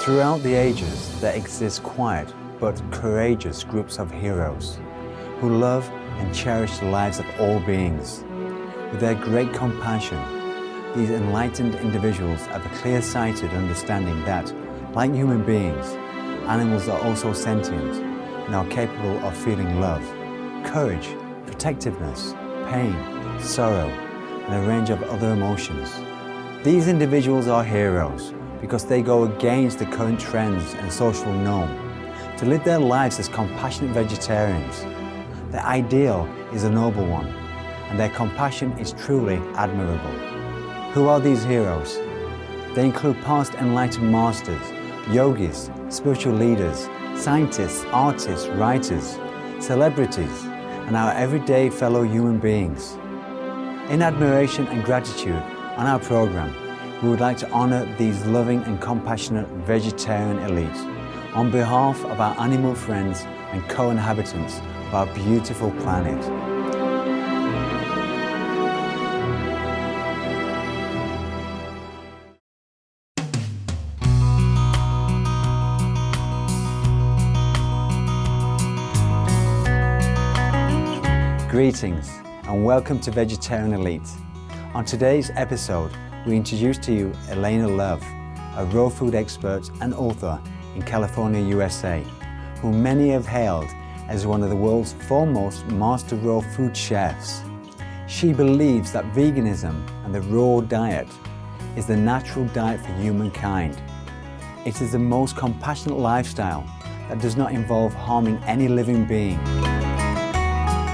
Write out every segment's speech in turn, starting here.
Throughout the ages, there exist quiet but courageous groups of heroes who love and cherish the lives of all beings. With their great compassion, these enlightened individuals have a clear-sighted understanding that, like human beings, animals are also sentient and are capable of feeling love, courage, protectiveness, pain, sorrow, and a range of other emotions. These individuals are heroes because they go against the current trends and social norm to live their lives as compassionate vegetarians. Their ideal is a noble one, and their compassion is truly admirable. Who are these heroes? They include past enlightened masters, yogis, spiritual leaders, scientists, artists, writers, celebrities, and our everyday fellow human beings. In admiration and gratitude on our program, we would like to honor these loving and compassionate vegetarian elites on behalf of our animal friends and co-inhabitants of our beautiful planet. Greetings and welcome to Vegetarian Elite. On today's episode, we introduce to you Elaina Love, a raw food expert and author in California, USA, whom many have hailed as one of the world's foremost master raw food chefs. She believes that veganism and the raw diet is the natural diet for humankind. It is the most compassionate lifestyle that does not involve harming any living being.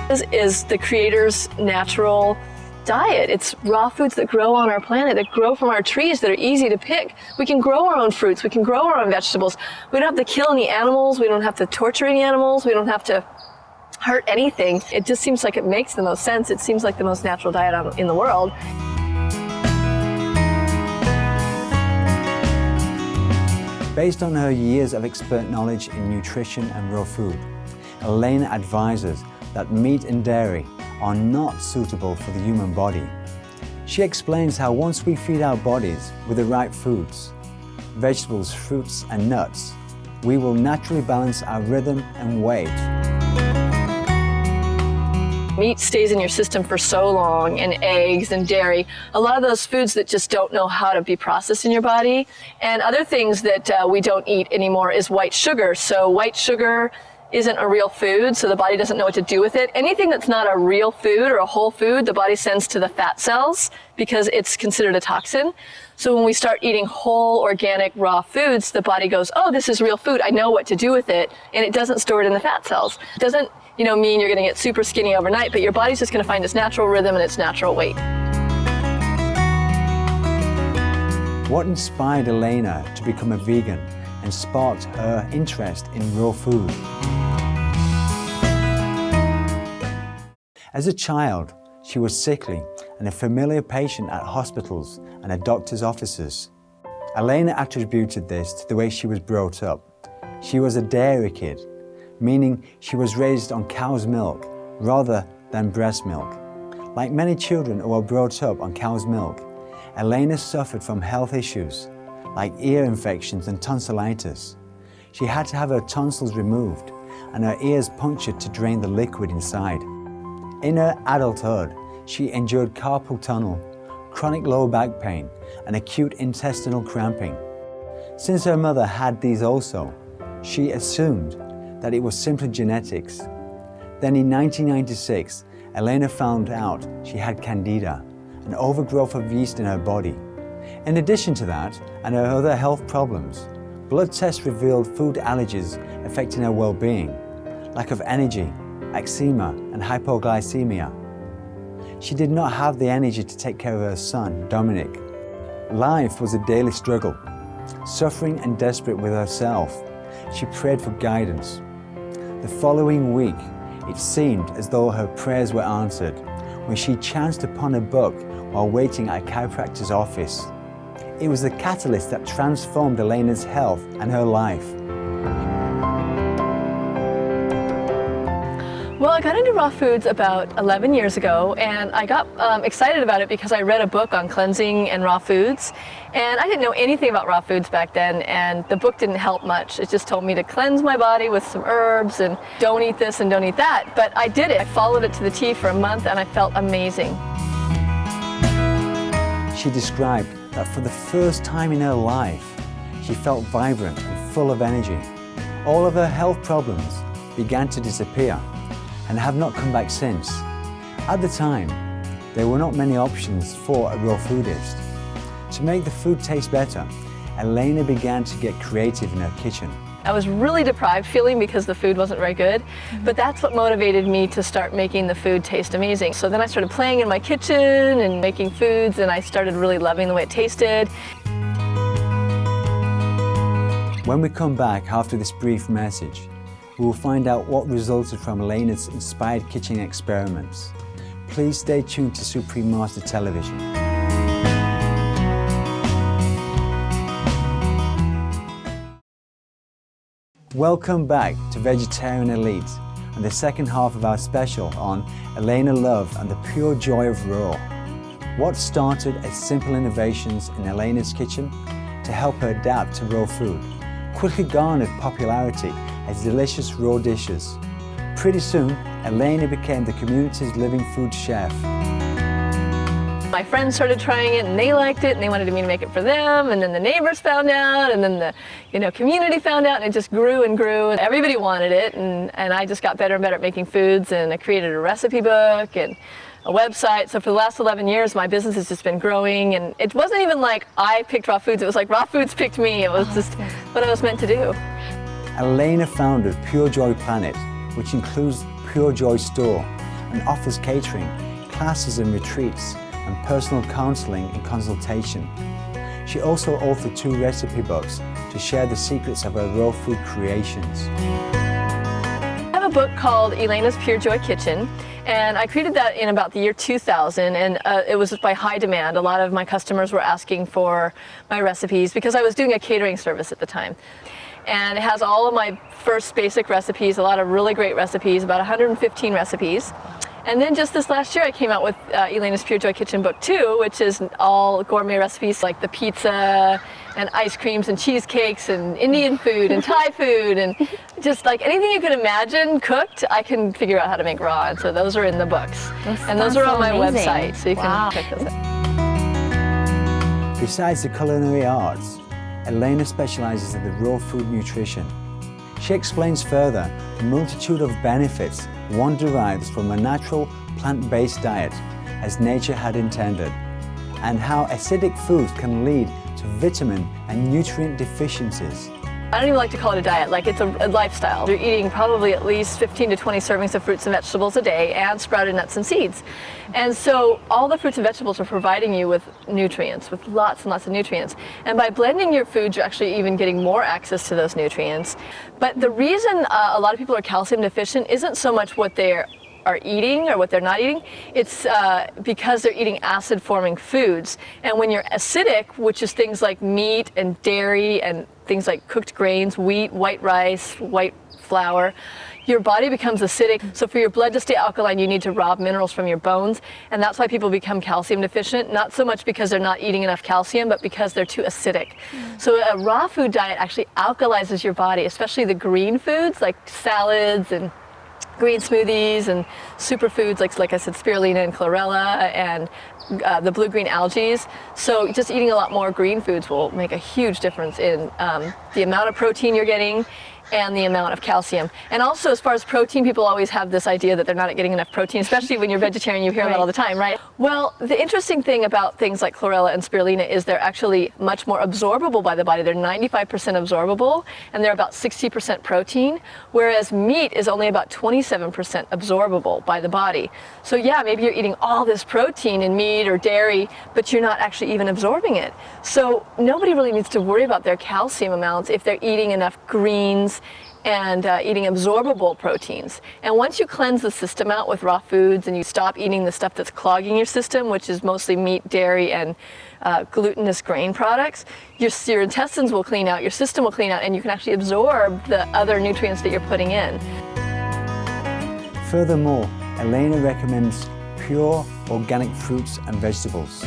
This is the Creator's natural diet. It's raw foods that grow on our planet, that grow from our trees, that are easy to pick. We can grow our own fruits, we can grow our own vegetables. We don't have to kill any animals, we don't have to torture any animals, we don't have to hurt anything. It just seems like it makes the most sense. It seems like the most natural diet in the world. Based on her years of expert knowledge in nutrition and raw food, Elaina advises that meat and dairy are not suitable for the human body. She explains how once we feed our bodies with the right foods, vegetables, fruits and nuts, we will naturally balance our rhythm and weight. Meat stays in your system for so long, and eggs and dairy, a lot of those foods that just don't know how to be processed in your body. And other things that we don't eat anymore is white sugar. So white sugar isn't a real food, so the body doesn't know what to do with it. Anything that's not a real food or a whole food, the body sends to the fat cells because it's considered a toxin. So when we start eating whole, organic, raw foods, the body goes, oh, this is real food, I know what to do with it, and it doesn't store it in the fat cells. It doesn't, mean you're gonna get super skinny overnight, but your body's just gonna find its natural rhythm and its natural weight. What inspired Elaina to become a vegan and sparked her interest in raw food? As a child, she was sickly and a familiar patient at hospitals and at doctors' offices. Elaina attributed this to the way she was brought up. She was a dairy kid, meaning she was raised on cow's milk rather than breast milk. Like many children who are brought up on cow's milk, Elaina suffered from health issues like ear infections and tonsillitis. She had to have her tonsils removed and her ears punctured to drain the liquid inside. In her adulthood, she endured carpal tunnel, chronic lower back pain, and acute intestinal cramping. Since her mother had these also, she assumed that it was simply genetics. Then in 1996, Elaina found out she had candida, an overgrowth of yeast in her body. In addition to that, and her other health problems, blood tests revealed food allergies affecting her well-being, lack of energy, eczema, and hypoglycemia. She did not have the energy to take care of her son, Dominic. Life was a daily struggle. Suffering and desperate with herself, she prayed for guidance. The following week, it seemed as though her prayers were answered when she chanced upon a book while waiting at a chiropractor's office. It was the catalyst that transformed Elaina's health and her life. Well, I got into raw foods about 11 years ago, and I got excited about it because I read a book on cleansing and raw foods, and I didn't know anything about raw foods back then, and the book didn't help much. It just told me to cleanse my body with some herbs and don't eat this and don't eat that, but I did it. I followed it to the T for a month, and I felt amazing. She described that for the first time in her life, she felt vibrant and full of energy. All of her health problems began to disappear and have not come back since. At the time, there were not many options for a raw foodist. To make the food taste better, Elaina began to get creative in her kitchen. I was really deprived feeling because the food wasn't very good, but that's what motivated me to start making the food taste amazing. So then I started playing in my kitchen and making foods, and I started really loving the way it tasted. When we come back after this brief message, we will find out what resulted from Elaina's inspired kitchen experiments. Please stay tuned to Supreme Master Television. Welcome back to Vegetarian Elite and the second half of our special on Elaina Love and the pure joy of raw. What started as simple innovations in Elaina's kitchen to help her adapt to raw food quickly garnered popularity as delicious raw dishes. Pretty soon, Elaina became the community's living food chef. My friends started trying it and they liked it and they wanted me to make it for them, and then the neighbors found out, and then the community found out, and it just grew and grew, and everybody wanted it, and I just got better and better at making foods, and I created a recipe book and a website. So for the last 11 years, my business has just been growing, and it wasn't even like I picked raw foods, it was like raw foods picked me. It was just what I was meant to do. Elaina founded Pure Joy Planet, which includes Pure Joy Store and offers catering, classes and retreats, and personal counseling and consultation. She also authored 2 recipe books to share the secrets of her raw food creations. I have a book called Elaina's Pure Joy Kitchen, and I created that in about the year 2000, and it was by high demand. A lot of my customers were asking for my recipes because I was doing a catering service at the time. And it has all of my first basic recipes, a lot of really great recipes, about 115 recipes. And then just this last year I came out with Elaina's Pure Joy Kitchen Book 2, which is all gourmet recipes like the pizza and ice creams and cheesecakes and Indian food and Thai food, and just like anything you can imagine cooked, I can figure out how to make raw. And so those are in the books. And those are on my website, so you can check those out. Besides the culinary arts, Elaina specializes in the raw food nutrition. She explains further the multitude of benefits one derives from a natural plant-based diet as nature had intended, and how acidic foods can lead to vitamin and nutrient deficiencies. I don't even like to call it a diet, like it's a lifestyle. You're eating probably at least 15 to 20 servings of fruits and vegetables a day and sprouted nuts and seeds. And so all the fruits and vegetables are providing you with nutrients, with lots and lots of nutrients. And by blending your foods, you're actually even getting more access to those nutrients. But the reason a lot of people are calcium deficient isn't so much what they're eating or what they're not eating, it's because they're eating acid-forming foods. And when you're acidic, which is things like meat and dairy and things like cooked grains, wheat, white rice, white flour, your body becomes acidic. So for your blood to stay alkaline, you need to rob minerals from your bones. And that's why people become calcium deficient, not so much because they're not eating enough calcium, but because they're too acidic. So a raw food diet actually alkalizes your body, especially the green foods like salads and green smoothies and superfoods like I said, spirulina and chlorella and the blue-green algae. So just eating a lot more green foods will make a huge difference in the amount of protein you're getting and the amount of calcium. And also, as far as protein, people always have this idea that they're not getting enough protein, especially when you're vegetarian, you hear that all the time, right? Well, the interesting thing about things like chlorella and spirulina is they're actually much more absorbable by the body. They're 95% absorbable, and they're about 60% protein, whereas meat is only about 27% absorbable by the body. So yeah, maybe you're eating all this protein in meat or dairy, but you're not actually even absorbing it. So nobody really needs to worry about their calcium amounts if they're eating enough greens and eating absorbable proteins. And once you cleanse the system out with raw foods and you stop eating the stuff that's clogging your system, which is mostly meat, dairy, and glutinous grain products, your intestines will clean out, your system will clean out, and you can actually absorb the other nutrients that you're putting in. Furthermore, Elaina recommends pure organic fruits and vegetables.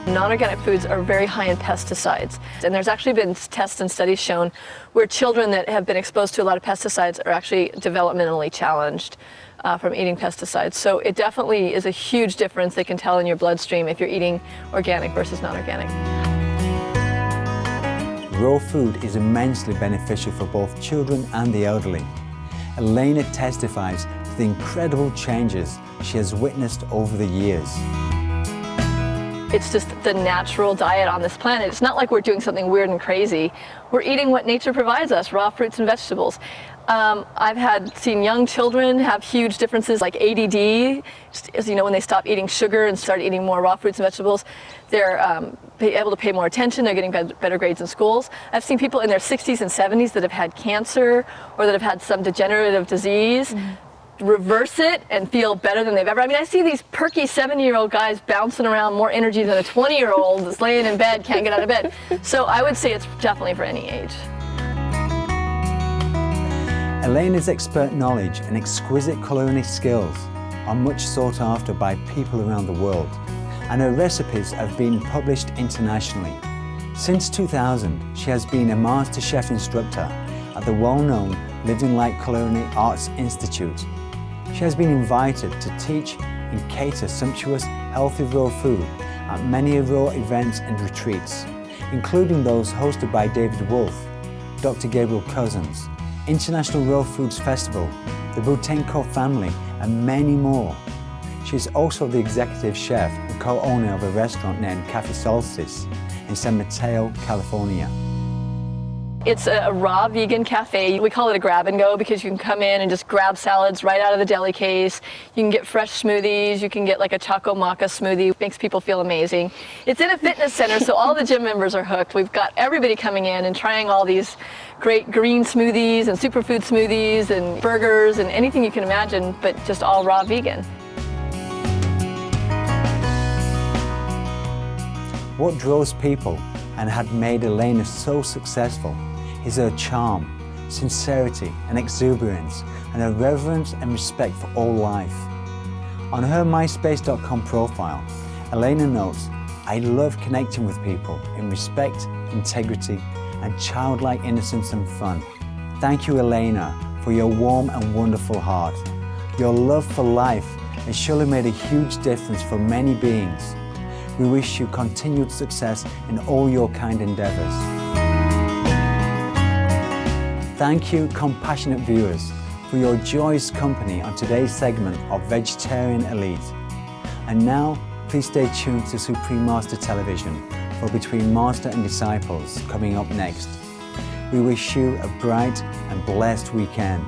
Non-organic foods are very high in pesticides, and there's actually been tests and studies shown where children that have been exposed to a lot of pesticides are actually developmentally challenged from eating pesticides. So it definitely is a huge difference they can tell in your bloodstream if you're eating organic versus non-organic. Raw food is immensely beneficial for both children and the elderly. Elaina testifies to the incredible changes she has witnessed over the years. It's just the natural diet on this planet. It's not like we're doing something weird and crazy. We're eating what nature provides us, raw fruits and vegetables. I've seen young children have huge differences like ADD. As you know, when they stop eating sugar and start eating more raw fruits and vegetables, they're able to pay more attention, they're getting better grades in schools. I've seen people in their 60s and 70s that have had cancer or that have had some degenerative disease. Reverse it and feel better than they've ever. I mean, I see these perky 70-year-old guys bouncing around more energy than a 20-year-old that's laying in bed, can't get out of bed. So I would say it's definitely for any age. Elaina's expert knowledge and exquisite culinary skills are much sought after by people around the world, and her recipes have been published internationally. Since 2000, she has been a master chef instructor at the well-known Living Light Culinary Arts Institute. She has been invited to teach and cater sumptuous, healthy raw food at many raw events and retreats, including those hosted by David Wolfe, Dr. Gabriel Cousins, International Raw Foods Festival, the Boutenko family, and many more. She is also the executive chef and co-owner of a restaurant named Café Soulstice in San Mateo, California. It's a raw vegan cafe. We call it a grab and go because you can come in and just grab salads right out of the deli case. You can get fresh smoothies. You can get like a choco maca smoothie. It makes people feel amazing. It's in a fitness center, so all the gym members are hooked. We've got everybody coming in and trying all these great green smoothies and superfood smoothies and burgers and anything you can imagine, but just all raw vegan. What draws people and had made Elaina so successful is her charm, sincerity and exuberance, and her reverence and respect for all life. On her myspace.com profile, Elaina notes, "I love connecting with people in respect, integrity, and childlike innocence and fun. Thank you, Elaina, for your warm and wonderful heart. Your love for life has surely made a huge difference for many beings. We wish you continued success in all your kind endeavors." Thank you, compassionate viewers, for your joyous company on today's segment of Vegetarian Elite. And now, please stay tuned to Supreme Master Television for Between Master and Disciples coming up next. We wish you a bright and blessed weekend.